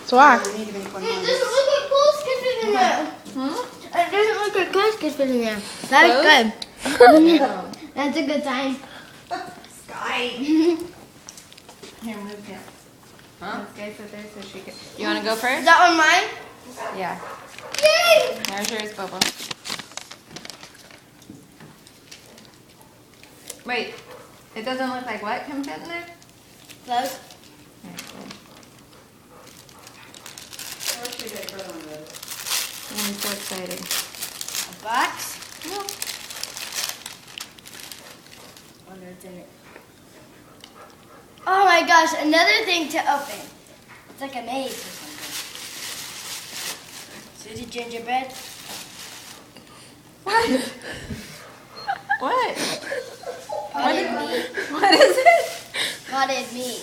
So why? We need to make one more. It doesn't look like clothes can fit in there. It doesn't look like clothes can fit in there. That's good. That's a good sign. Sky. Here, move him. Huh? Okay, so there, so she can. You want to go Is first? that one mine? Yeah. Yay! There's yours, Bobo. Wait, it doesn't look like what can fit in there? Clothes. Alright, cool. I'm so excited. A box. No. Wonder what's in it. Oh my gosh, another thing to open. It's like a maze or something. Is it gingerbread? What? What? Potted meat. What is it? Potted meat.